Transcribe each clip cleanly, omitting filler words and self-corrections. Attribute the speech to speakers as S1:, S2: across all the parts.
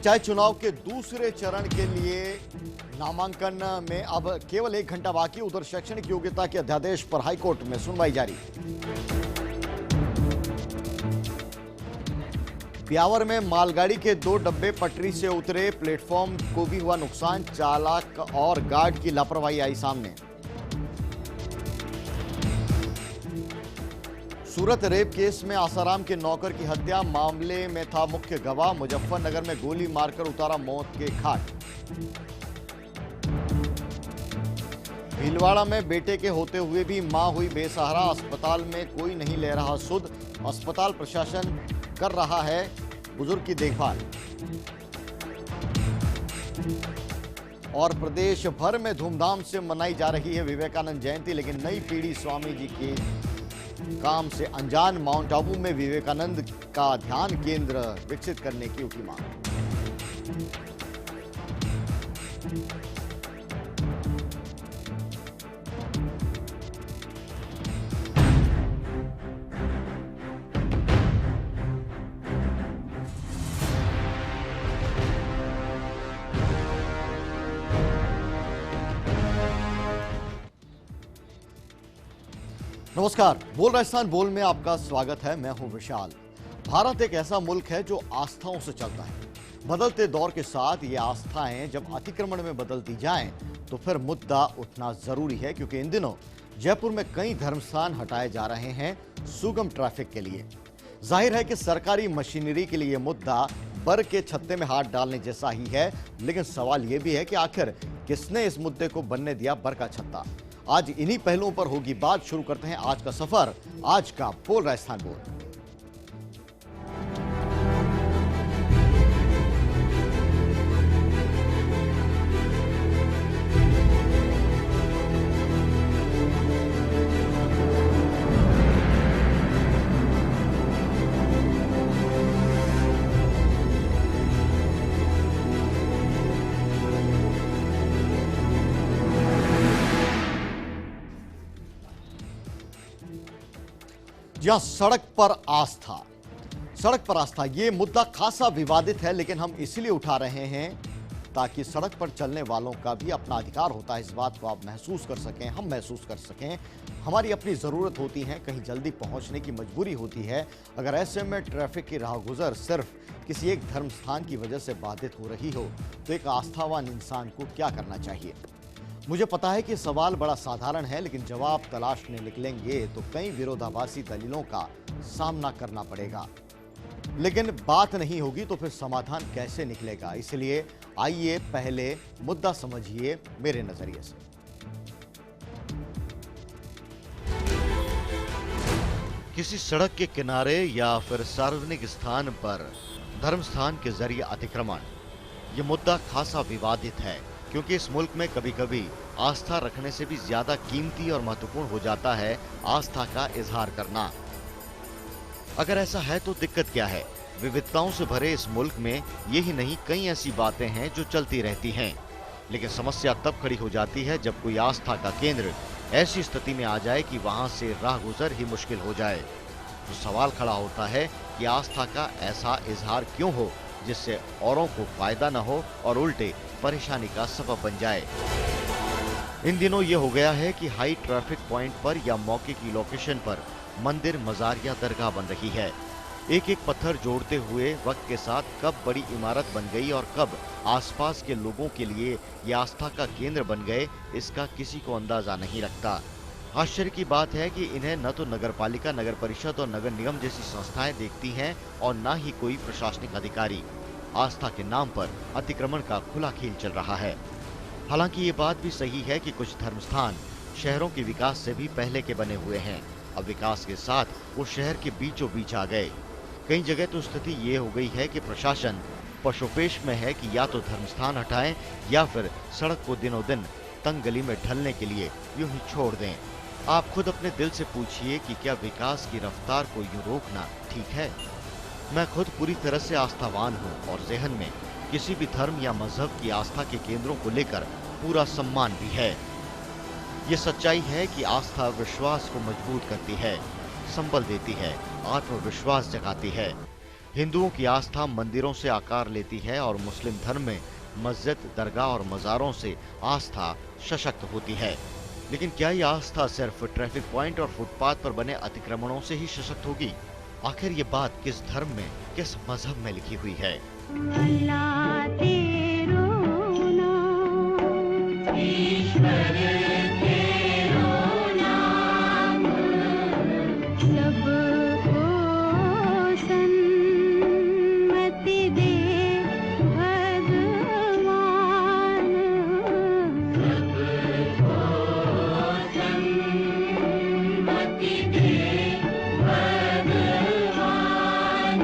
S1: पंचायत चुनाव के दूसरे चरण के लिए नामांकन में अब केवल 1 घंटा बाकी। उधर शैक्षणिक योग्यता के अध्यादेश पर हाईकोर्ट में सुनवाई जारी। ब्यावर में मालगाड़ी के 2 डब्बे पटरी से उतरे, प्लेटफॉर्म को भी हुआ नुकसान। चालक और गार्ड की लापरवाही आई सामने। सूरत रेप केस में आसाराम के नौकर की हत्या, मामले में था मुख्य गवाह। मुजफ्फरनगर में गोली मारकर उतारा मौत के घाट। भीलवाड़ा में बेटे के होते हुए भी मां हुई बेसहारा, अस्पताल में कोई नहीं ले रहा सुध। अस्पताल प्रशासन कर रहा है बुजुर्ग की देखभाल। और प्रदेश भर में धूमधाम से मनाई जा रही है विवेकानंद जयंती, लेकिन नई पीढ़ी स्वामी जी के काम से अनजान। माउंट आबू में विवेकानंद का ध्यान केंद्र विकसित करने की उठी मांग। नमस्कार, बोल राजस्थान बोल में आपका स्वागत है। मैं हूं विशाल। भारत एक ऐसा मुल्क है जो आस्थाओं से चलता है। बदलते दौर के साथ ये आस्थाएं जब अतिक्रमण में बदलती जाएं तो फिर मुद्दा उठना जरूरी है, क्योंकि इन दिनों जयपुर में कई धर्मस्थान हटाए जा रहे हैं सुगम ट्रैफिक के लिए। जाहिर है कि सरकारी मशीनरी के लिए मुद्दा बर के छत्ते में हाथ डालने जैसा ही है, लेकिन सवाल यह भी है कि आखिर किसने इस मुद्दे को बनने दिया बर का छत्ता। आज इन्हीं पहलुओं पर होगी बात। शुरू करते हैं आज का सफर, आज का बोल राजस्थान बोल। जहां सड़क पर आस्था, सड़क पर आस्था ये मुद्दा खासा विवादित है, लेकिन हम इसलिए उठा रहे हैं ताकि सड़क पर चलने वालों का भी अपना अधिकार होता है। इस बात को आप महसूस कर सकें, हम महसूस कर सकें। हमारी अपनी ज़रूरत होती है, कहीं जल्दी पहुंचने की मजबूरी होती है। अगर ऐसे में ट्रैफिक की राहगुजर सिर्फ किसी एक धर्म स्थान की वजह से बाधित हो रही हो तो एक आस्थावान इंसान को क्या करना चाहिए? मुझे पता है कि सवाल बड़ा साधारण है, लेकिन जवाब तलाशने निकलेंगे तो कई विरोधाभासी दलीलों का सामना करना पड़ेगा। लेकिन बात नहीं होगी तो फिर समाधान कैसे निकलेगा? इसलिए आइए पहले मुद्दा समझिए मेरे नजरिए से। किसी सड़क के किनारे या फिर सार्वजनिक स्थान पर धर्म स्थान के जरिए अतिक्रमण, ये मुद्दा खासा विवादित है, क्योंकि इस मुल्क में कभी कभी आस्था रखने से भी ज्यादा कीमती और महत्वपूर्ण हो जाता है आस्था का इजहार करना। अगर ऐसा है तो दिक्कत क्या है? विविधताओं से भरे इस मुल्क में यही नहीं कई ऐसी बातें हैं जो चलती रहती हैं, लेकिन समस्या तब खड़ी हो जाती है जब कोई आस्था का केंद्र ऐसी स्थिति में आ जाए कि वहां से राह गुजर ही मुश्किल हो जाए। तो सवाल खड़ा होता है कि आस्था का ऐसा इजहार क्यों हो जिससे औरों को फायदा न हो और उल्टे परेशानी का सबब बन जाए। इन दिनों ये हो गया है कि हाई ट्रैफिक पॉइंट पर या मौके की लोकेशन पर मंदिर, मजार या दरगाह बन रही है। एक एक पत्थर जोड़ते हुए वक्त के साथ कब बड़ी इमारत बन गई और कब आसपास के लोगों के लिए ये आस्था का केंद्र बन गए, इसका किसी को अंदाजा नहीं लगता। आश्चर्य की बात है कि इन्हें न तो नगरपालिका, नगर परिषद और नगर निगम जैसी संस्थाएं देखती हैं और न ही कोई प्रशासनिक अधिकारी। आस्था के नाम पर अतिक्रमण का खुला खेल चल रहा है। हालांकि ये बात भी सही है कि कुछ धर्मस्थान शहरों के विकास से भी पहले के बने हुए हैं। अब विकास के साथ वो शहर के बीचों बीच आ गए। कई जगह तो स्थिति ये हो गई है कि प्रशासन पशुपेश में है कि या तो धर्मस्थान हटाएं या फिर सड़क को दिनों दिन तंग गली में ढलने के लिए यूं ही छोड़ दें। आप खुद अपने दिल से पूछिए कि क्या विकास की रफ्तार को यूं रोकना ठीक है? मैं खुद पूरी तरह से आस्थावान हूँ और ज़हन में किसी भी धर्म या मजहब की आस्था के केंद्रों को लेकर पूरा सम्मान भी है। ये सच्चाई है कि आस्था विश्वास को मजबूत करती है, संबल देती है, आत्मविश्वास जगाती है। हिंदुओं की आस्था मंदिरों से आकार लेती है और मुस्लिम धर्म में मस्जिद, दरगाह और मज़ारों से आस्था सशक्त होती है। लेकिन क्या ये आस्था सिर्फ ट्रैफिक पॉइंट और फुटपाथ पर बने अतिक्रमणों से ही सशक्त होगी? आखिर ये बात किस धर्म में, किस मजहब में लिखी हुई है?
S2: अल्लाह तेरो नाम, ईश्वर तेरो नाम, सबको सन्मति दे भगवान, सबको सन्मति दे भगवान।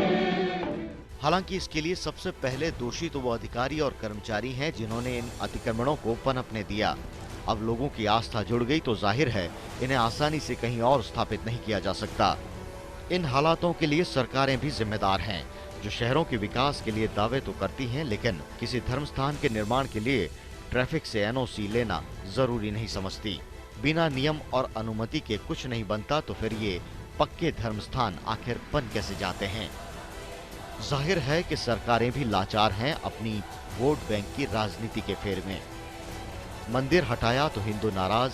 S1: हालांकि इसके लिए सबसे पहले दोषी तो वो अधिकारी और कर्मचारी हैं जिन्होंने इन अतिक्रमणों को पनपने दिया। अब लोगों की आस्था जुड़ गई तो जाहिर है इन्हें आसानी से कहीं और स्थापित नहीं किया जा सकता। इन हालातों के लिए सरकारें भी जिम्मेदार हैं, जो शहरों के विकास के लिए दावे तो करती हैं, लेकिन किसी धर्म स्थान के निर्माण के लिए ट्रैफिक से एनओसी लेना जरूरी नहीं समझती। बिना नियम और अनुमति के कुछ नहीं बनता तो फिर ये पक्के धर्म स्थान आखिर बन कैसे जाते हैं? जाहिर है कि सरकारें भी लाचार हैं अपनी वोट बैंक की राजनीति के फेर में। मंदिर हटाया तो हिंदू नाराज,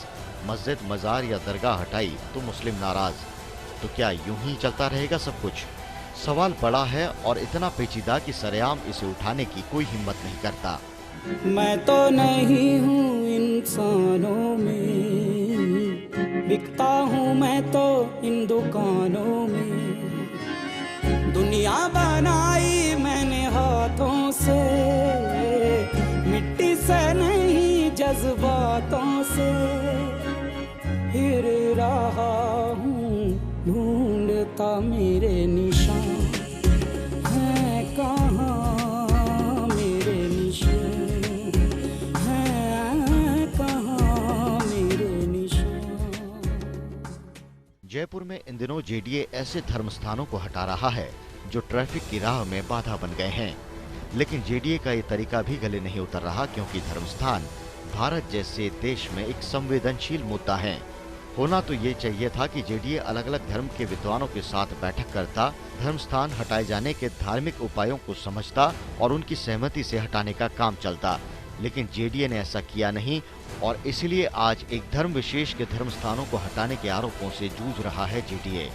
S1: मस्जिद, मजार या दरगाह हटाई तो मुस्लिम नाराज। तो क्या यूं ही चलता रहेगा सब कुछ? सवाल बड़ा है और इतना पेचीदा कि सरेआम इसे उठाने की कोई हिम्मत नहीं करता।
S3: मैं तो नहीं हूँ इंसानों में, बिकता हूँ मैं तो इन दुकानों में। दुनिया बनाई मैंने हाथों से, मिट्टी से नहीं जज्बातों से। फिर रहा हूँ ढूंढता मेरे निशान, हैं कहाँ मेरे निशान, हैं कहाँ मेरे निशान।
S1: जयपुर में इन दिनों जेडीए ऐसे धर्म स्थानों को हटा रहा है जो ट्रैफिक की राह में बाधा बन गए हैं। लेकिन जेडीए का ये तरीका भी गले नहीं उतर रहा, क्योंकि धर्म स्थान भारत जैसे देश में एक संवेदनशील मुद्दा है। होना तो ये चाहिए था कि जेडीए अलग अलग धर्म के विद्वानों के साथ बैठक करता, धर्म स्थान हटाए जाने के धार्मिक उपायों को समझता और उनकी सहमति से हटाने का काम चलता। लेकिन जेडीए ने ऐसा किया नहीं और इसलिए आज एक धर्म विशेष के धर्म स्थानों को हटाने के आरोपों से जूझ रहा है जेडीए।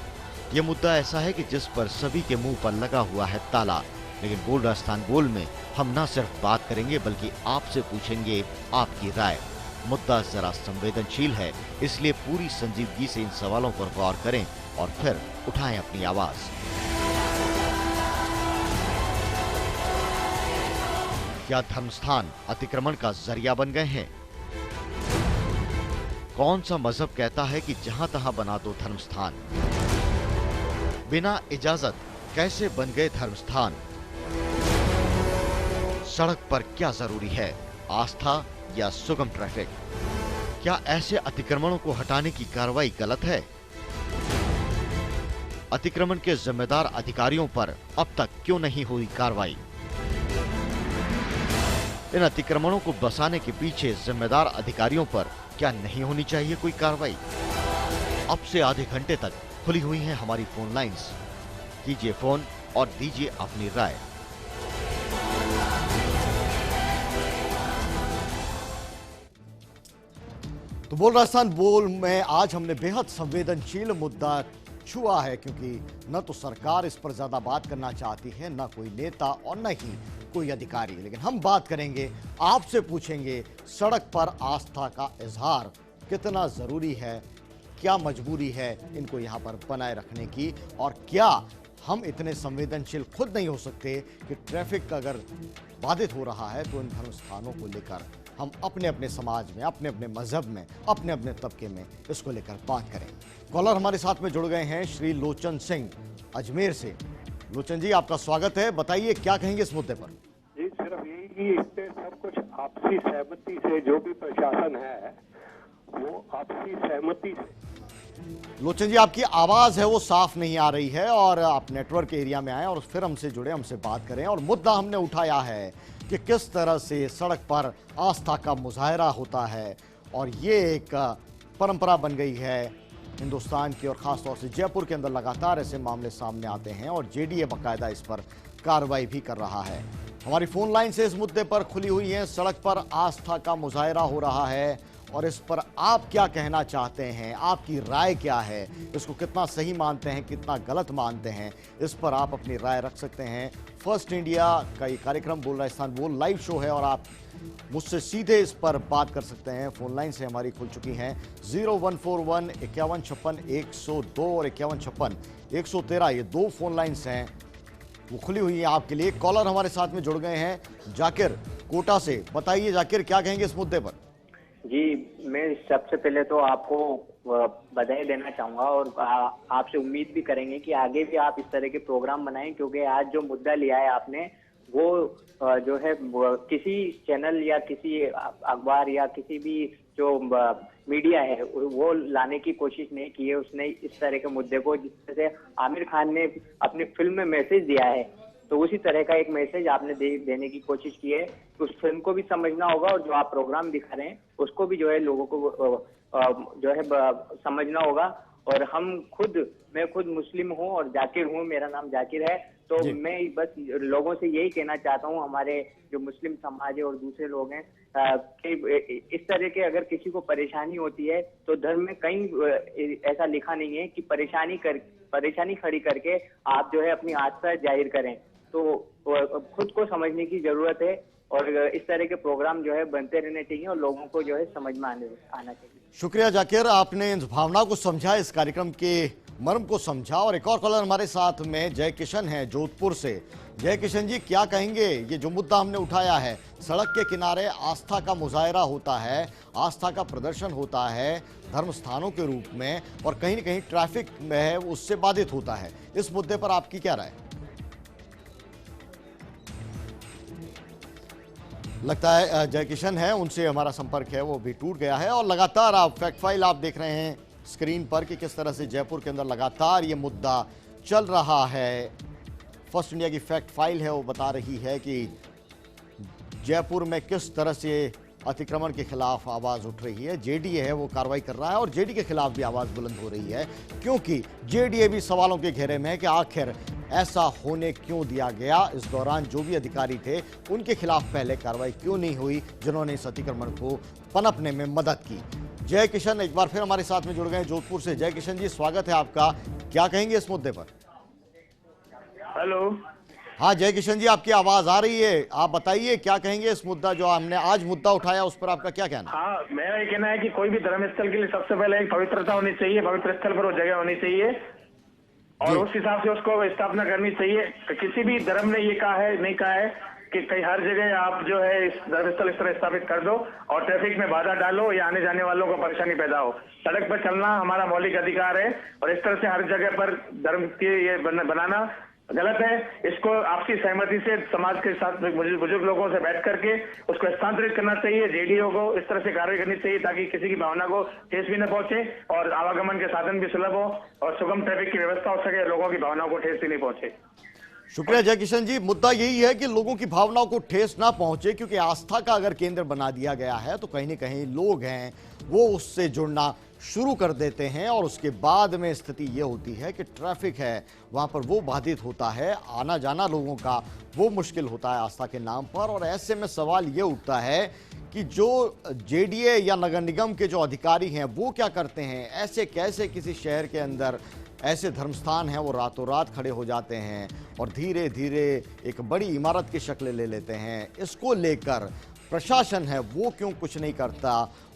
S1: ये मुद्दा ऐसा है कि जिस पर सभी के मुंह पर लगा हुआ है ताला। लेकिन बोल राजस्थान बोल में हम न सिर्फ बात करेंगे बल्कि आपसे पूछेंगे आपकी राय। मुद्दा जरा संवेदनशील है, इसलिए पूरी संजीदगी से इन सवालों पर गौर करें और फिर उठाएं अपनी आवाज। क्या धर्मस्थान अतिक्रमण का जरिया बन गए हैं? कौन सा मजहब कहता है कि जहां तहां बना दो धर्मस्थान? बिना इजाजत कैसे बन गए धर्मस्थान? सड़क पर क्या जरूरी है, आस्था या सुगम ट्रैफिक? क्या ऐसे अतिक्रमणों को हटाने की कार्रवाई गलत है? अतिक्रमण के जिम्मेदार अधिकारियों पर अब तक क्यों नहीं हुई कार्रवाई? इन अतिक्रमणों को बसाने के पीछे जिम्मेदार अधिकारियों पर क्या नहीं होनी चाहिए कोई कार्रवाई? अब से आधे घंटे तक खुली हुई हैं हमारी फोन लाइंस। कीजिए फोन और दीजिए अपनी राय। तो बोल राजस्थान बोल में आज हमने बेहद संवेदनशील मुद्दा छुआ है, क्योंकि न तो सरकार इस पर ज्यादा बात करना चाहती है, न कोई नेता और न ही कोई अधिकारी। लेकिन हम बात करेंगे, आपसे पूछेंगे, सड़क पर आस्था का इजहार कितना जरूरी है, क्या मजबूरी है इनको यहाँ पर बनाए रखने की, और क्या हम इतने संवेदनशील खुद नहीं हो सकते कि ट्रैफिक अगर बाधित हो रहा है तो इन धर्म स्थानों को लेकर हम अपने अपने समाज में, अपने अपने मजहब में, अपने अपने तबके में इसको लेकर बात करें। कॉलर हमारे साथ में जुड़ गए हैं श्री लोचन सिंह अजमेर से। लोचन जी, आपका स्वागत है। बताइए क्या कहेंगे इस मुद्दे पर?
S4: जी, सिर्फ यही कि इस पे सब कुछ आपसी सहमति से, जो भी प्रशासन है वो आपसी सहमति से।
S1: लोचन जी, आपकी आवाज है वो साफ नहीं आ रही है, और आप नेटवर्क एरिया में आए और फिर हमसे जुड़े, हमसे बात करें। और मुद्दा हमने उठाया है कि किस तरह से सड़क पर आस्था का मुजाहरा होता है, और ये एक परंपरा बन गई है हिंदुस्तान की और ख़ासतौर से जयपुर के अंदर लगातार ऐसे मामले सामने आते हैं और जेडीए बाकायदा इस पर कार्रवाई भी कर रहा है। हमारी फोन लाइन से इस मुद्दे पर खुली हुई है। सड़क पर आस्था का मुजाहरा हो रहा है और इस पर आप क्या कहना चाहते हैं, आपकी राय क्या है, इसको कितना सही मानते हैं, कितना गलत मानते हैं, इस पर आप अपनी राय रख सकते हैं। फर्स्ट इंडिया का ये कार्यक्रम बोल राजस्थान वो लाइव शो है और आप मुझसे सीधे इस पर बात कर सकते हैं। फोन लाइन से हमारी खुल चुकी हैं 0141 5156 102 और 5156 113, ये 2 फोन लाइन्स हैं, वो खुली हुई है आपके लिए। कॉलर हमारे साथ में जुड़ गए हैं जाकिर कोटा से। बताइए जाकिर, क्या कहेंगे इस मुद्दे पर?
S5: जी, मैं सबसे पहले तो आपको बधाई देना चाहूंगा और आपसे उम्मीद भी करेंगे कि आगे भी आप इस तरह के प्रोग्राम बनाएं, क्योंकि आज जो मुद्दा लिया है आपने वो जो है किसी चैनल या किसी अखबार या किसी भी जो मीडिया है वो लाने की कोशिश नहीं की है। उसने इस तरह के मुद्दे को, जिस तरह से आमिर खान ने अपनी फिल्म में मैसेज दिया है, तो उसी तरह का एक मैसेज आपने देने की कोशिश की है। तो उस फिल्म को भी समझना होगा और जो आप प्रोग्राम दिखा रहे हैं उसको भी जो है लोगों को जो है समझना होगा। और मैं खुद मुस्लिम हूँ और जाकिर हूँ, मेरा नाम जाकिर है। तो मैं बस लोगों से यही कहना चाहता हूँ, हमारे जो मुस्लिम समाज है और दूसरे लोग हैं, कि इस तरह के अगर किसी को परेशानी होती है तो धर्म में कहीं ऐसा लिखा नहीं है कि परेशानी खड़ी करके आप जो है अपनी आस्था जाहिर करें। तो खुद को समझने की जरूरत है और इस तरह के प्रोग्राम जो है बनते रहने चाहिए और लोगों को जो है समझ में आना चाहिए।
S1: शुक्रिया जाकिर, आपने इस भावना को समझा, इस कार्यक्रम के मर्म को समझा। और एक और कॉलर हमारे साथ में जय किशन है जोधपुर से। जय किशन जी, क्या कहेंगे? ये जो मुद्दा हमने उठाया है, सड़क के किनारे आस्था का मुजाहरा होता है, आस्था का प्रदर्शन होता है धर्म स्थानों के रूप में, और कहीं न कहीं ट्रैफिक में है उससे बाधित होता है। इस मुद्दे पर आपकी क्या राय? लगता है जय किशन है, उनसे हमारा संपर्क है वो भी टूट गया है। और लगातार आप फैक्ट फाइल आप देख रहे हैं स्क्रीन पर कि किस तरह से जयपुर के अंदर लगातार ये मुद्दा चल रहा है। फर्स्ट इंडिया की फैक्ट फाइल है वो बता रही है कि जयपुर में किस तरह से अतिक्रमण के खिलाफ आवाज उठ रही है। जेडीए है वो कार्रवाई कर रहा है और जेडीए के खिलाफ भी आवाज बुलंद हो रही है, क्योंकि जेडीए भी सवालों के घेरे में है कि आखिर ऐसा होने क्यों दिया गया। इस दौरान जो भी अधिकारी थे उनके खिलाफ पहले कार्रवाई क्यों नहीं हुई जिन्होंने इस अतिक्रमण को पनपने में मदद की। जय किशन एक बार फिर हमारे साथ में जुड़ गए जोधपुर से। जय किशन जी, स्वागत है आपका, क्या कहेंगे इस मुद्दे पर?
S6: हेलो।
S1: हाँ जय किशन जी, आपकी आवाज आ रही है, आप बताइए क्या कहेंगे इस मुद्दा जो हमने आज मुद्दा उठाया उस पर आपका क्या कहना?
S6: हाँ, मेरा ये कहना है कि कोई भी धर्म स्थल के लिए सबसे पहले एक पवित्रता होनी चाहिए, पवित्र स्थल पर वो जगह होनी चाहिए और उस हिसाब से उसको स्थापना करनी चाहिए। तो किसी भी धर्म ने ये कहा है नहीं कहा है कि कहीं हर जगह आप जो है इस धर्मस्थल इस तरह स्थापित कर दो और ट्रैफिक में बाधा डालो या आने जाने वालों को परेशानी पैदा हो। सड़क पर चलना हमारा मौलिक अधिकार है और इस तरह से हर जगह पर धर्म के ये बनाना गलत है। इसको आपसी सहमति से समाज के साथ बुजुर्ग लोगों से बैठ करके उसको स्थानांतरित करना चाहिए। जेडीओ को इस तरह से कार्रवाई करनी चाहिए ताकि किसी की भावना को ठेस भी न पहुंचे और आवागमन के साधन भी सुलभ हो और सुगम ट्रैफिक की व्यवस्था हो सके, लोगों की भावनाओं को ठेस भी नहीं पहुंचे।
S1: शुक्रिया जय किशन जी। मुद्दा यही है कि लोगों की भावनाओं को ठेस ना पहुंचे, क्योंकि आस्था का अगर केंद्र बना दिया गया है तो कहीं न कहीं लोग हैं वो उससे जुड़ना शुरू कर देते हैं और उसके बाद में स्थिति ये होती है कि ट्रैफिक है वहाँ पर वो बाधित होता है, आना जाना लोगों का वो मुश्किल होता है आस्था के नाम पर। और ऐसे में सवाल ये उठता है कि जो जेडीए या नगर निगम के जो अधिकारी हैं वो क्या करते हैं? ऐसे कैसे किसी शहर के अंदर ऐसे धर्मस्थान हैं वो रातों रात खड़े हो जाते हैं और धीरे धीरे एक बड़ी इमारत की शक्ल ले लेते हैं। इसको लेकर प्रशासन है वो क्यों कुछ नहीं करता?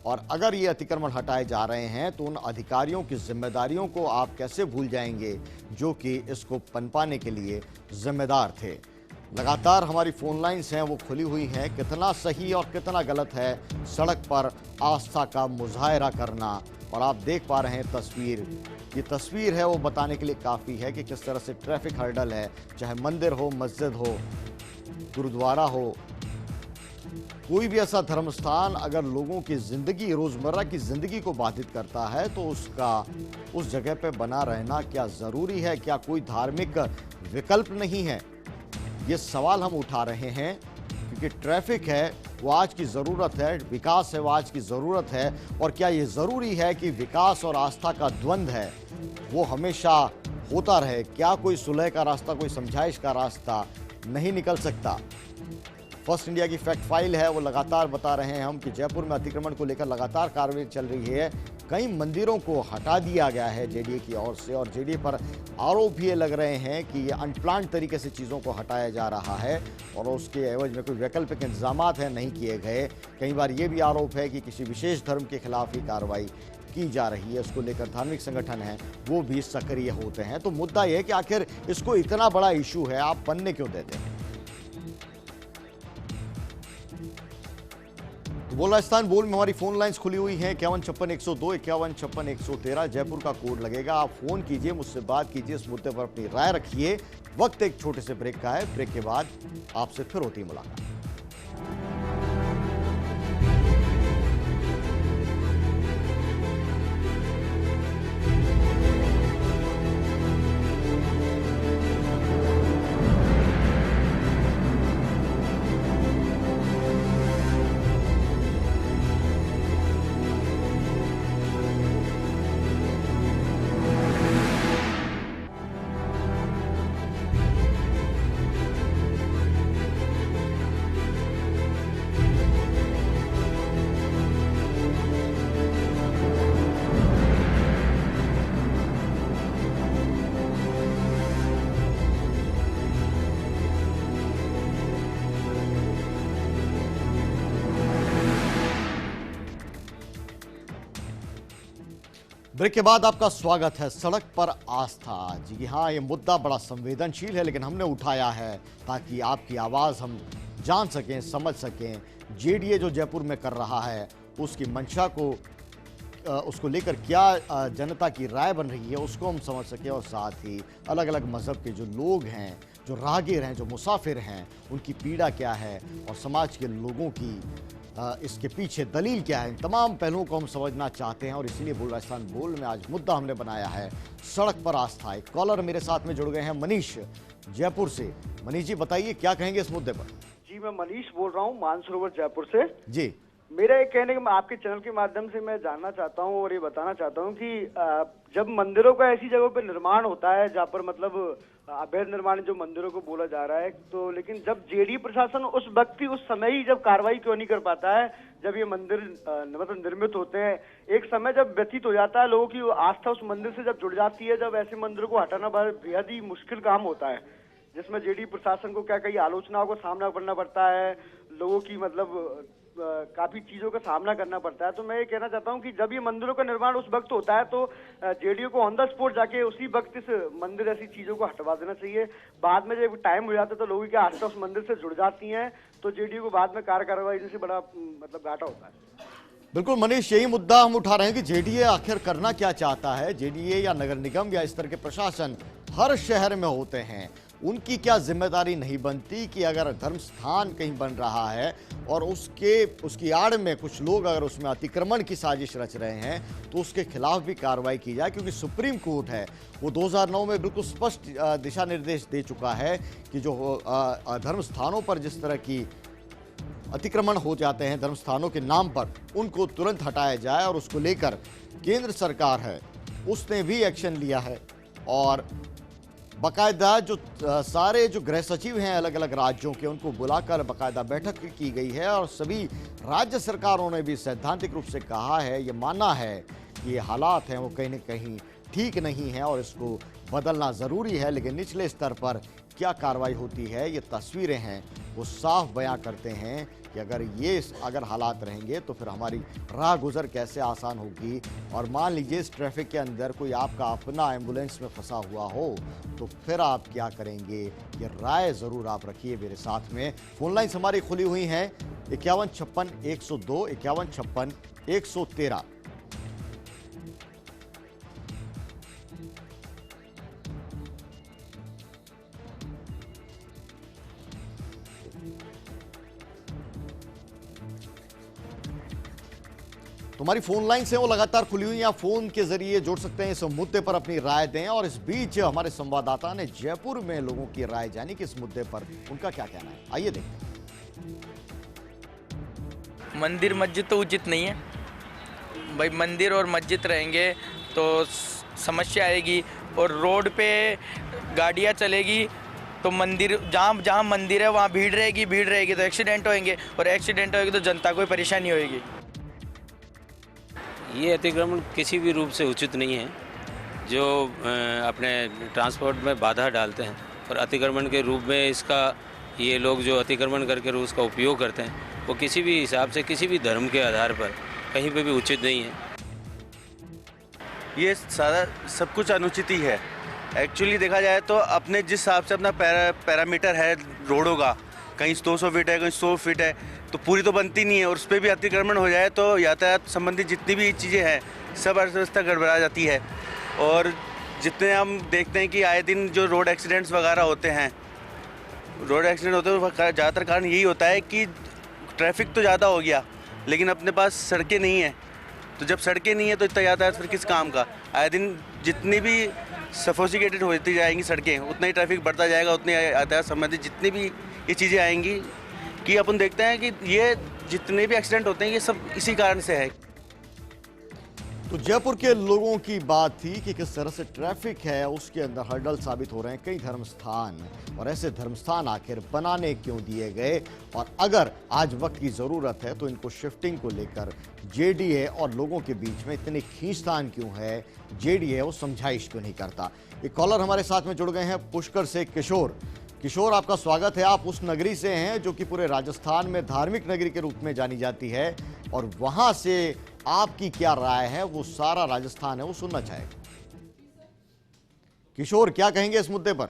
S1: और अगर ये अतिक्रमण हटाए जा रहे हैं तो उन अधिकारियों की जिम्मेदारियों को आप कैसे भूल जाएंगे जो कि इसको पनपाने के लिए जिम्मेदार थे? लगातार हमारी फोन लाइन्स हैं वो खुली हुई हैं। कितना सही और कितना गलत है सड़क पर आस्था का मुजाहरा करना? और आप देख पा रहे हैं तस्वीर, ये तस्वीर है वो बताने के लिए काफ़ी है कि किस तरह से ट्रैफिक हर्डल है, चाहे मंदिर हो, मस्जिद हो, गुरुद्वारा हो, कोई भी ऐसा धर्म स्थान अगर लोगों की ज़िंदगी, रोज़मर्रा की ज़िंदगी को बाधित करता है तो उसका उस जगह पे बना रहना क्या ज़रूरी है? क्या कोई धार्मिक विकल्प नहीं है? ये सवाल हम उठा रहे हैं कि ट्रैफिक है वो आज की ज़रूरत है, विकास है वो आज की ज़रूरत है, और क्या ये ज़रूरी है कि विकास और आस्था का द्वंद्व है वो हमेशा होता रहे? क्या कोई सुलह का रास्ता, कोई समझाइश का रास्ता नहीं निकल सकता? फर्स्ट इंडिया की फैक्ट फाइल है, वो लगातार बता रहे हैं हम कि जयपुर में अतिक्रमण को लेकर लगातार कार्रवाई चल रही है। कई मंदिरों को हटा दिया गया है जेडीए की ओर से, और जेडीए पर आरोप ये लग रहे हैं कि ये अनप्लान्ड तरीके से चीज़ों को हटाया जा रहा है और उसके एवज में कोई वैकल्पिक इंतजाम है नहीं किए गए। कई बार ये भी आरोप है कि किसी विशेष धर्म के खिलाफ ही कार्रवाई की जा रही है। उसको लेकर धार्मिक संगठन हैं वो भी सक्रिय होते हैं। तो मुद्दा यह है कि आखिर इसको इतना बड़ा इशू है, आप बनने क्यों देते हैं? बोल राजस्थान बोल में हमारी फोन लाइंस खुली हुई हैं 5156-102, 5156-113। जयपुर का कोड लगेगा, आप फोन कीजिए, मुझसे बात कीजिए, इस मुद्दे पर अपनी राय रखिए। वक्त एक छोटे से ब्रेक का है, ब्रेक के बाद आपसे फिर होती है मुलाकात। ब्रेक के बाद आपका स्वागत है। सड़क पर आस्था, जी हाँ, ये मुद्दा बड़ा संवेदनशील है, लेकिन हमने उठाया है ताकि आपकी आवाज़ हम जान सकें, समझ सकें। जेडीए जो जयपुर में कर रहा है उसकी मंशा को, उसको लेकर क्या जनता की राय बन रही है उसको हम समझ सकें, और साथ ही अलग अलग मज़हब के जो लोग हैं, जो राहगीर हैं, जो मुसाफिर हैं, उनकी पीड़ा क्या है और समाज के लोगों की इसके पीछे दलील क्या है, इन तमाम पहलुओं को हम समझना चाहते हैं। और इसलिए बोल राजस्थान बोल में आज मुद्दा हमने बनाया है सड़क पर आस्था। एक कॉलर मेरे साथ में जुड़ गए हैं, मनीष जयपुर से। मनीष जी बताइए क्या कहेंगे इस मुद्दे पर?
S7: जी मैं मनीष बोल रहा हूँ मानसरोवर जयपुर से।
S1: जी
S7: मेरा एक कहने का आपके चैनल के माध्यम से मैं जानना चाहता हूँ और ये बताना चाहता हूँ कि जब मंदिरों का ऐसी जगहों पे निर्माण होता है जहाँ पर मतलब अवैध निर्माण जो मंदिरों को बोला जा रहा है, तो लेकिन जब जेडीए प्रशासन उस वक्त ही, उस समय ही जब कार्रवाई क्यों नहीं कर पाता है जब ये मंदिर मतलब निर्मित होते हैं? एक समय जब व्यतीत हो जाता है, लोगों की आस्था उस मंदिर से जब जुड़ जाती है, जब ऐसे मंदिरों को हटाना बेहद ही मुश्किल काम होता है, जिसमें जेडीए प्रशासन को क्या कई आलोचनाओं का सामना करना पड़ता है, लोगों की मतलब काफी चीजों का सामना करना पड़ता है। तो मैं ये कहना चाहता हूँ कि जब ये मंदिरों का निर्माण उस वक्त होता है तो जेडीए को ऑन द स्पॉट जाके उसी वक्त इस मंदिर ऐसी चीजों को हटवा देना चाहिए। बाद में जब टाइम हो जाता है तो लोगों की आस्था उस मंदिर से जुड़ जाती है, तो जेडीए को बाद में कार्रवाई से बड़ा मतलब घाटा होता है।
S1: बिल्कुल मनीष, यही मुद्दा हम उठा रहे हैं कि जेडीए आखिर करना क्या चाहता है। जेडीए या नगर निगम या इस तरह के प्रशासन हर शहर में होते हैं, उनकी क्या जिम्मेदारी नहीं बनती कि अगर धर्म स्थान कहीं बन रहा है और उसकी आड़ में कुछ लोग अगर उसमें अतिक्रमण की साजिश रच रहे हैं तो उसके खिलाफ भी कार्रवाई की जाए, क्योंकि सुप्रीम कोर्ट है वो 2009 में बिल्कुल स्पष्ट दिशा निर्देश दे चुका है कि जो धर्म स्थानों पर जिस तरह की अतिक्रमण हो जाते हैं धर्म स्थानों के नाम पर, उनको तुरंत हटाया जाए। और उसको लेकर केंद्र सरकार है उसने भी एक्शन लिया है, और बाकायदा जो सारे जो गृह सचिव हैं अलग अलग राज्यों के, उनको बुलाकर बाकायदा बैठक की गई है, और सभी राज्य सरकारों ने भी सैद्धांतिक रूप से कहा है, ये माना है कि ये हालात हैं वो कहीं न कहीं ठीक नहीं है और इसको बदलना ज़रूरी है। लेकिन निचले स्तर पर क्या कार्रवाई होती है, ये तस्वीरें हैं वो साफ बयां करते हैं कि अगर हालात रहेंगे तो फिर हमारी राह गुजर कैसे आसान होगी। और मान लीजिए इस ट्रैफिक के अंदर कोई आपका अपना एम्बुलेंस में फंसा हुआ हो तो फिर आप क्या करेंगे, ये राय ज़रूर आप रखिए मेरे साथ में। फोन लाइन्स हमारी खुली हुई हैं 5156-102, 5156-113। तुम्हारी फोन लाइन से वो लगातार खुली हुई, आप फोन के जरिए जुड़ सकते हैं, इस मुद्दे पर अपनी राय दें। और इस बीच हमारे संवाददाता ने जयपुर में लोगों की राय जानी कि इस मुद्दे पर उनका क्या कहना है, आइए देखते हैं।
S8: मंदिर मस्जिद तो उचित नहीं है भाई। मंदिर और मस्जिद रहेंगे तो समस्या आएगी, और रोड पे गाड़ियाँ चलेगी तो मंदिर जहाँ मंदिर है वहाँ भीड़ रहेगी तो एक्सीडेंट होंगे, और एक्सीडेंट होगी तो जनता को ही परेशानी होगी।
S9: ये अतिक्रमण किसी भी रूप से उचित नहीं है। जो अपने ट्रांसपोर्ट में बाधा डालते हैं और अतिक्रमण के रूप में इसका ये लोग जो अतिक्रमण करके उसका उपयोग करते हैं, वो किसी भी हिसाब से किसी भी धर्म के आधार पर कहीं पे भी उचित नहीं है।
S10: ये सारा सब कुछ अनुचित ही है। एक्चुअली देखा जाए तो अपने जिस हिसाब से अपना पैरामीटर है रोडों का, कहीं 200 फीट है, कहीं 100 फीट है, तो पूरी तो बनती नहीं है, और उस पर भी अतिक्रमण हो जाए तो यातायात संबंधी जितनी भी चीज़ें हैं सब अर्थव्यवस्था गड़बड़ा जाती है। और जितने हम देखते हैं कि आए दिन जो रोड एक्सीडेंट्स वगैरह होते हैं, ज़्यादातर कारण यही होता है कि ट्रैफिक तो ज़्यादा हो गया लेकिन अपने पास सड़कें नहीं हैं। तो जब सड़कें नहीं है तो इतना यातायात फिर किस काम का। आए दिन जितनी भी सफोसिकेटेड होती जाएंगी सड़कें, उतना ही ट्रैफिक बढ़ता जाएगा, उतनी यातायात संबंधी जितनी भी ये चीज़ें आएंगी कि अपन देखते हैं कि ये जितने भी एक्सीडेंट होते हैं ये सब इसी कारण से है।
S1: तो जयपुर के लोगों की बात थी कि किस तरह से ट्रैफिक है उसके अंदर हर्डल साबित हो रहे हैं कई धर्म स्थान, और ऐसे धर्म स्थान आखिर बनाने क्यों दिए गए, और अगर आज वक्त की ज़रूरत है तो इनको शिफ्टिंग को लेकर जेडीए और लोगों के बीच में इतनी खींचतान क्यों है, जेडीए वो समझाइश क्यों नहीं करता। एक कॉलर हमारे साथ में जुड़ गए हैं पुष्कर से किशोर। किशोर, आपका स्वागत है। आप उस नगरी से हैं जो कि पूरे राजस्थान में धार्मिक नगरी के रूप में जानी जाती है, और वहां से आपकी क्या राय है वो सारा राजस्थान है वो सुनना चाहेगा। किशोर, क्या कहेंगे इस मुद्दे पर?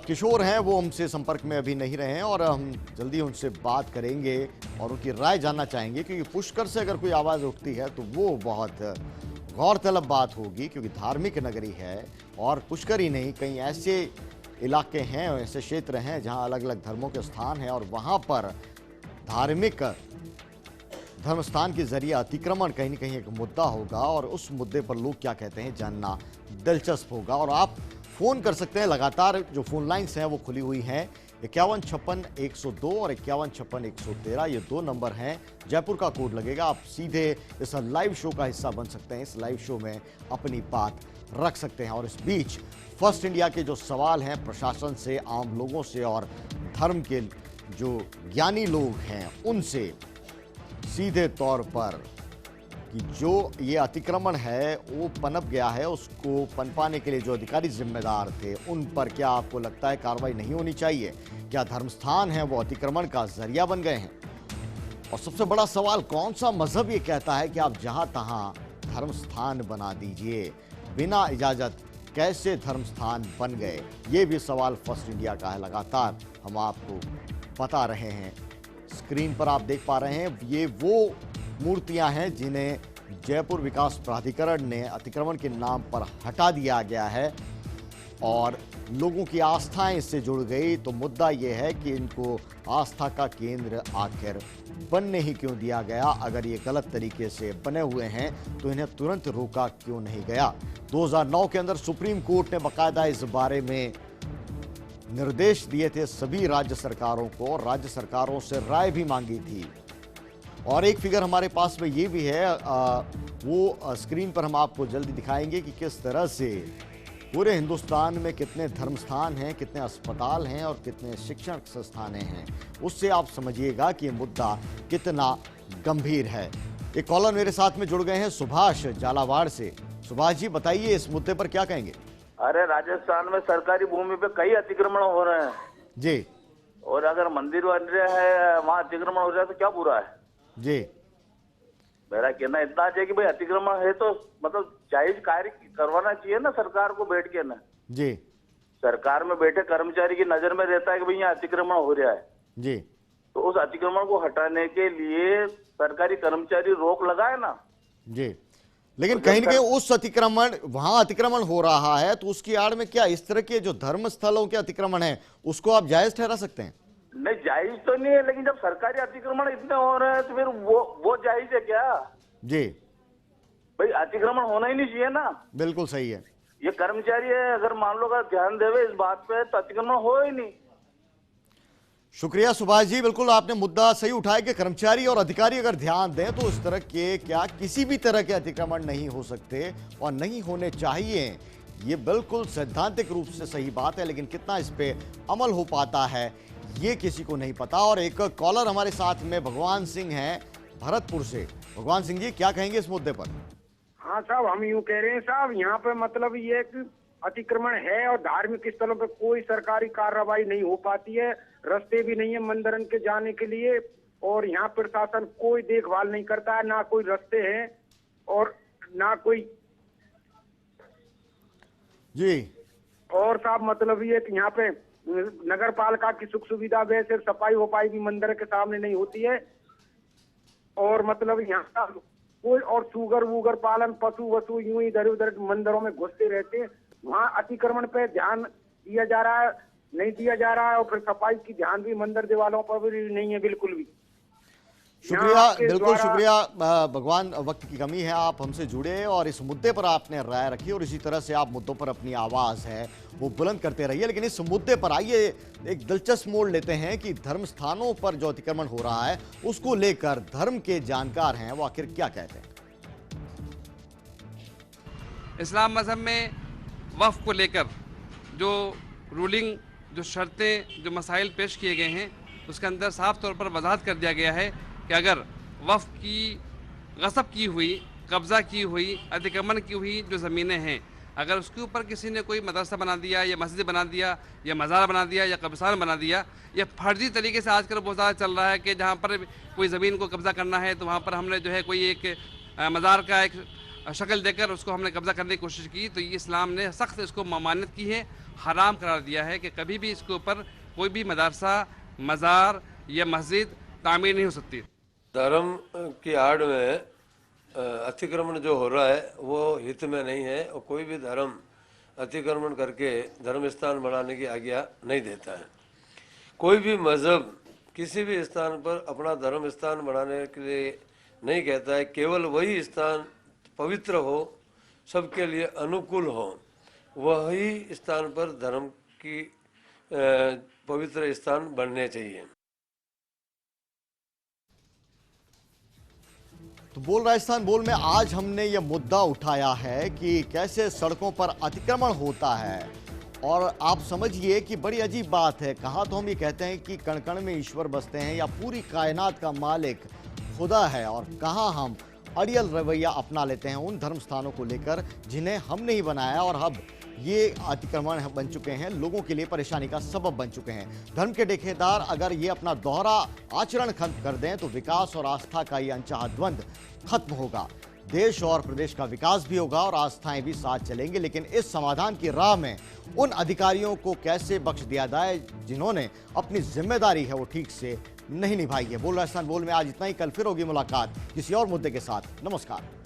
S1: किशोर हैं वो हमसे संपर्क में अभी नहीं रहे हैं, और हम जल्दी उनसे बात करेंगे और उनकी राय जानना चाहेंगे, क्योंकि पुष्कर से अगर कोई आवाज़ उठती है तो वो बहुत गौरतलब बात होगी, क्योंकि धार्मिक नगरी है, और पुष्कर ही नहीं कई ऐसे इलाके हैं, ऐसे क्षेत्र हैं जहां अलग अलग धर्मों के स्थान हैं, और वहां पर धार्मिक धर्म स्थान के जरिए अतिक्रमण कहीं न कहीं एक मुद्दा होगा, और उस मुद्दे पर लोग क्या कहते हैं जानना दिलचस्प होगा। और आप फ़ोन कर सकते हैं, लगातार जो फ़ोन लाइन्स हैं वो खुली हुई हैं, 5156-102 और 5156-113, ये 2 नंबर हैं। जयपुर का कोड लगेगा, आप सीधे इस लाइव शो का हिस्सा बन सकते हैं, इस लाइव शो में अपनी बात रख सकते हैं। और इस बीच फर्स्ट इंडिया के जो सवाल हैं प्रशासन से, आम लोगों से और धर्म के जो ज्ञानी लोग हैं उनसे सीधे तौर पर कि जो ये अतिक्रमण है वो पनप गया है, उसको पनपाने के लिए जो अधिकारी जिम्मेदार थे उन पर क्या आपको लगता है कार्रवाई नहीं होनी चाहिए? क्या धर्मस्थान है वो अतिक्रमण का जरिया बन गए हैं? और सबसे बड़ा सवाल, कौन सा मजहब ये कहता है कि आप जहां तहां धर्मस्थान बना दीजिए? बिना इजाजत कैसे धर्मस्थान बन गए? ये भी सवाल फर्स्ट इंडिया का है। लगातार हम आपको बता रहे हैं, स्क्रीन पर आप देख पा रहे हैं, ये वो मूर्तियां हैं जिन्हें जयपुर विकास प्राधिकरण ने अतिक्रमण के नाम पर हटा दिया गया है, और लोगों की आस्थाएं इससे जुड़ गई। तो मुद्दा यह है कि इनको आस्था का केंद्र आखिर बनने ही क्यों दिया गया? अगर ये गलत तरीके से बने हुए हैं तो इन्हें तुरंत रोका क्यों नहीं गया? 2009 के अंदर सुप्रीम कोर्ट ने बाकायदा इस बारे में निर्देश दिए थे सभी राज्य सरकारों को, और राज्य सरकारों से राय भी मांगी थी। और एक फिगर हमारे पास में ये भी है, वो स्क्रीन पर हम आपको जल्दी दिखाएंगे कि किस तरह से पूरे हिंदुस्तान में कितने धर्मस्थान हैं, कितने अस्पताल हैं और कितने शिक्षण संस्थानें हैं। उससे आप समझिएगा कि ये मुद्दा कितना गंभीर है। एक कॉलर मेरे साथ में जुड़ गए हैं, सुभाष झालावाड़ से। सुभाष जी, बताइए इस मुद्दे पर क्या कहेंगे?
S11: अरे राजस्थान में सरकारी भूमि पे कई अतिक्रमण हो रहे हैं
S1: जी,
S11: और अगर मंदिर वंदिर है वहाँ अतिक्रमण हो जाए तो क्या बुरा है
S1: जी?
S11: मेरा कहना इतना है कि भाई अतिक्रमण है तो मतलब जायज कार्य करवाना चाहिए ना सरकार को बैठ के ना
S1: जी।
S11: सरकार में बैठे कर्मचारी की नजर में रहता है कि भाई यहाँ अतिक्रमण हो रहा है
S1: जी,
S11: तो उस अतिक्रमण को हटाने के लिए सरकारी कर्मचारी रोक लगाए ना
S1: जी। लेकिन कहीं न कहीं उस अतिक्रमण, वहां अतिक्रमण हो रहा है तो उसकी आड़ में क्या इस तरह के जो धर्म स्थलों के अतिक्रमण है उसको आप जायज ठहरा सकते हैं?
S11: नहीं, जायज तो नहीं है, लेकिन जब सरकारी अतिक्रमण इतने हो रहे हैं तो फिर वो जायज है क्या?
S1: जी
S11: भाई अतिक्रमण होना ही नहीं चाहिए ना।
S1: बिल्कुल सही है।
S11: ये कर्मचारी है, अगर मान लो अगर ध्यान देवे इस बात पे तो अतिक्रमण हो ही नहीं।
S1: शुक्रिया सुभाष जी। बिल्कुल आपने मुद्दा सही उठाया कि कर्मचारी और अधिकारी अगर ध्यान दें तो इस तरह के क्या किसी भी तरह के अतिक्रमण नहीं हो सकते और नहीं होने चाहिए। ये बिल्कुल सैद्धांतिक रूप से सही बात है, लेकिन कितना इस पे अमल हो पाता है ये किसी को नहीं पता। और एक कॉलर हमारे साथ में भगवान सिंह हैं भरतपुर से। भगवान सिंह जी, क्या कहेंगे इस मुद्दे पर?
S12: हाँ साहब, हम यूँ कह रहे हैं साहब, यहाँ पे मतलब ये कि अतिक्रमण है और धार्मिक स्थलों पे कोई सरकारी कार्रवाई नहीं हो पाती है, रास्ते भी नहीं है मंदिर के जाने के लिए, और यहाँ प्रशासन कोई देखभाल नहीं करता है, ना कोई रास्ते हैं और ना कोई
S1: जी।
S12: और साहब मतलब ये कि यहाँ पे नगर पालिका की सुख सुविधा वैसे सफाई वफाई भी मंदिर के सामने नहीं होती है, और मतलब यहाँ का कोई और सुगर वूगर पालन पशु वशु यूं इधर उधर मंदिरों में घुसते रहते हैं। वहाँ अतिक्रमण पे ध्यान दिया जा रहा है, नहीं दिया जा रहा है, और फिर सफाई की ध्यान भी मंदिर दीवारों पर भी नहीं है बिल्कुल भी।
S1: शुक्रिया, बिल्कुल शुक्रिया भगवान। वक्त की कमी है, आप हमसे जुड़े और इस मुद्दे पर आपने राय रखी और इसी तरह से आप मुद्दों पर अपनी आवाज़ है वो बुलंद करते रहिए। लेकिन इस मुद्दे पर आइए एक दिलचस्प मोड़ लेते हैं कि धर्म स्थानों पर जो अतिक्रमण हो रहा है उसको लेकर धर्म के जानकार हैं वो आखिर क्या कहते हैं।
S13: इस्लाम मजहब में वक्फ को लेकर जो रूलिंग, जो शर्तें, जो मसाइल पेश किए गए हैं उसके अंदर साफ तौर पर वजाहत कर दिया गया है कि अगर वक्फ की गसब की हुई, कब्ज़ा की हुई, अतिक्रमण की हुई जो ज़मीनें हैं, अगर उसके ऊपर किसी ने कोई मदरसा बना दिया या मस्जिद बना दिया या मज़ार बना दिया या कब्रिस्तान बना दिया, या फर्जी तरीके से आजकल बहुत ज़्यादा चल रहा है कि जहाँ पर कोई ज़मीन को कब्ज़ा करना है तो वहाँ पर हमने जो है कोई एक मज़ार का एक शक्ल देकर उसको हमने कब्ज़ा करने की कोशिश की, तो ये इस्लाम ने सख्त इसको ममानियत की है, हराम करार दिया है कि कभी भी इसके ऊपर कोई भी मदरसा, मज़ार या मस्जिद तामीर नहीं हो सकती।
S14: धर्म की आड़ में अतिक्रमण जो हो रहा है वो हित में नहीं है, और कोई भी धर्म अतिक्रमण करके धर्म स्थान बनाने की आज्ञा नहीं देता है। कोई भी मज़हब किसी भी स्थान पर अपना धर्म स्थान बनाने के लिए नहीं कहता है, केवल वही स्थान पवित्र हो, सबके लिए अनुकूल हो, वही स्थान पर धर्म की पवित्र स्थान बनने चाहिए।
S1: तो बोल राजस्थान बोल में आज हमने ये मुद्दा उठाया है कि कैसे सड़कों पर अतिक्रमण होता है, और आप समझिए कि बड़ी अजीब बात है। कहाँ तो हम ये कहते हैं कि कण कण में ईश्वर बसते हैं या पूरी कायनात का मालिक खुदा है, और कहाँ हम अड़ियल रवैया अपना लेते हैं उन धर्म स्थानों को लेकर जिन्हें हमने ही बनाया, और अब ये अतिक्रमण बन चुके हैं, लोगों के लिए परेशानी का सबब बन चुके हैं। धर्म के ठेकेदार अगर ये अपना दोहरा आचरण खत्म कर दें तो विकास और आस्था का ये अनचाहा द्वंद्व खत्म होगा, देश और प्रदेश का विकास भी होगा और आस्थाएं भी साथ चलेंगी। लेकिन इस समाधान की राह में उन अधिकारियों को कैसे बख्श दिया जाए जिन्होंने अपनी जिम्मेदारी है वो ठीक से नहीं निभाई है। बोल राजस्थान बोल में आज इतना ही। कल फिर होगी मुलाकात किसी और मुद्दे के साथ। नमस्कार।